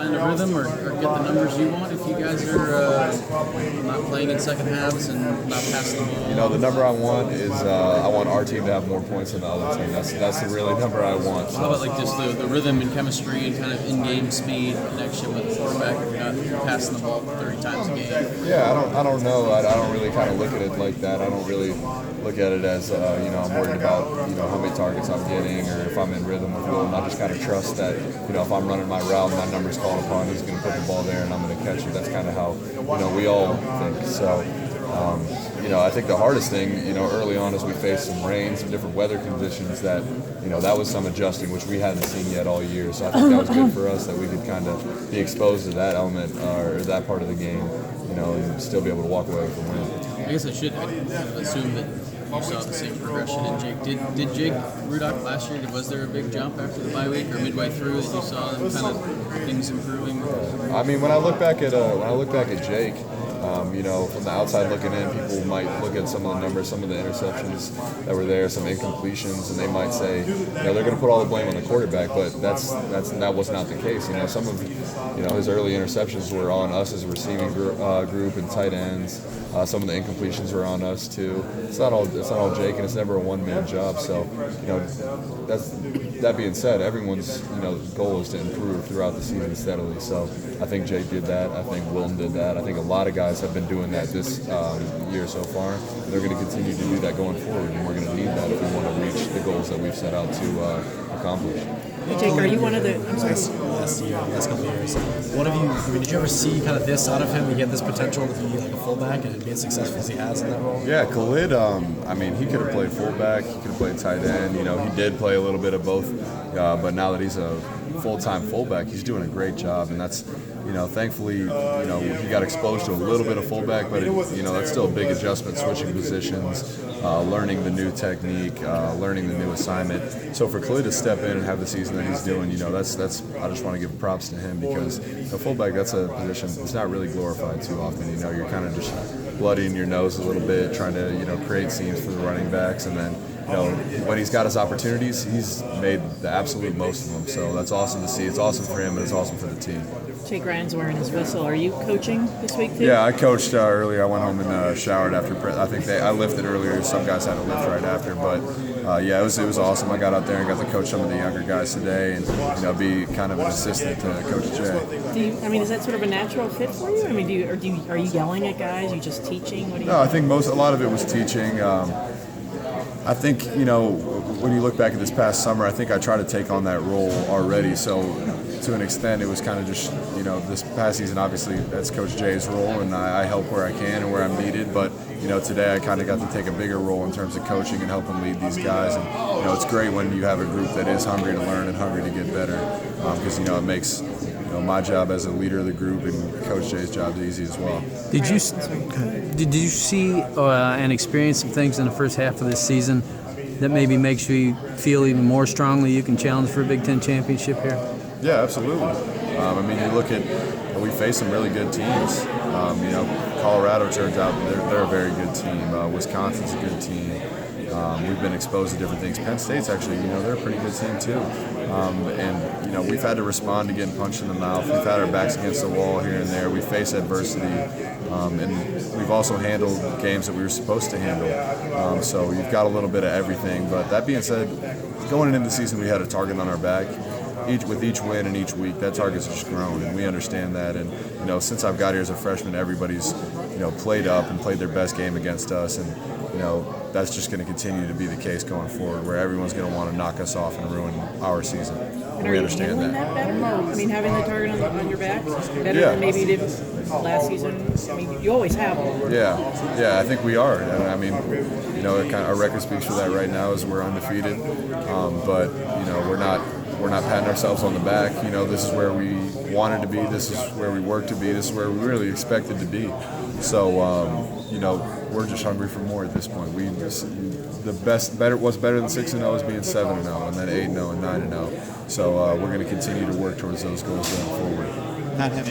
find a rhythm or get the numbers you want if you guys are not playing in second halves and not passing the ball? You know, the number I want is I want our team to have more points than the other team. That's the really number I want. So. How about like just the rhythm and chemistry and kind of in-game speed connection with the quarterback if you're not passing the ball 30 times a game? Yeah, I don't know. I don't really kind of look at it like that. I don't really look at it as I'm worried about how many targets I'm getting or if I'm in rhythm with Will. I just kind of trust that if I'm running my route and my number's called upon, he's going to put the ball there and I'm going to catch it. That's kind of how we all think. So. I think the hardest thing, early on as we faced some rain, some different weather conditions that was some adjusting, which we hadn't seen yet all year. So I think that was good for us that we could kind of be exposed to that element or that part of the game, and still be able to walk away with a win. I guess I should assume that you saw the same progression in Jake. Did Jake Rudock last year, was there a big jump after the bye week or midway through that you saw kind of things improving? I mean, when I look back at Jake, from the outside looking in, people might look at some of the numbers, some of the interceptions that were there, some incompletions, and they might say, they're going to put all the blame on the quarterback, but that was not the case. Some of his early interceptions were on us as a receiving group and tight ends. Some of the incompletions were on us too. It's not all Jake, and it's never a one-man job. So, that being said, everyone's goal is to improve throughout the season steadily. So I think Jake did that. I think Wilton did that. I think a lot of guys have been doing that this year so far. They're going to continue to do that going forward, and we're going to need that if we want to reach the goals that we've set out to accomplish. Hey Jake, are you one of the last couple of years? What have you? Did you ever see kind of this out of him? He had this potential to be like a fullback and be as successful as he has in that role. Yeah, Khalid. He could have played fullback. He could have played tight end. He did play a little bit of both. But now that he's a full-time fullback, he's doing a great job, and that's. Thankfully, he got exposed to a little bit of fullback, but that's still a big adjustment, switching positions, learning the new technique, learning the new assignment. So for Khalid to step in and have the season that he's doing, that's I just want to give props to him because a fullback, that's a position it's not really glorified too often. You're kind of just bloodying your nose a little bit, trying to create seams for the running backs, and then. When he's got his opportunities, he's made the absolute most of them. So that's awesome to see. It's awesome for him, and it's awesome for the team. Jake Ryan's wearing his whistle. Are you coaching this week too? Yeah, I coached earlier. I went home and showered after. I think I lifted earlier. Some guys had to lift right after, but it was awesome. I got out there and got to coach some of the younger guys today, and be kind of an assistant to Coach Jay. Is that sort of a natural fit for you? Are you yelling at guys? Are you just teaching? No, I think a lot of it was teaching. I think, when you look back at this past summer, I think I tried to take on that role already. So to an extent, it was kind of just, this past season, obviously, that's Coach Jay's role, and I help where I can and where I'm needed. But, today I kind of got to take a bigger role in terms of coaching and helping lead these guys. And, it's great when you have a group that is hungry to learn and hungry to get better because, it makes my job as a leader of the group and Coach Jay's job is easy as well. Did you see and experience some things in the first half of this season that maybe makes you feel even more strongly you can challenge for a Big Ten championship here? Yeah, absolutely. You look at we face some really good teams. Colorado turns out they're a very good team. Wisconsin's a good team. We've been exposed to different things. Penn State's actually, they're a pretty good team too. We've had to respond to getting punched in the mouth. We've had our backs against the wall here and there. We face adversity. And we've also handled games that we were supposed to handle. So you've got a little bit of everything. But that being said, going into the season, we had a target on our back. With each win and each week, that target's just grown, and we understand that. And since I've got here as a freshman, everybody's played up and played their best game against us, and that's just going to continue to be the case going forward, where everyone's going to want to knock us off and ruin our season. And we understand that. Better? Having the target on your back better than maybe you did last season. You always have them. Yeah, I think we are. Our record speaks for that right now, as we're undefeated. But we're not patting ourselves on the back. This is where we wanted to be. This is where we worked to be. This is where we really expected to be. So, we're just hungry for more at this point. What's better than 6-0 is being 7-0, and then 8-0 and 9-0. So we're going to continue to work towards those goals going forward. Not having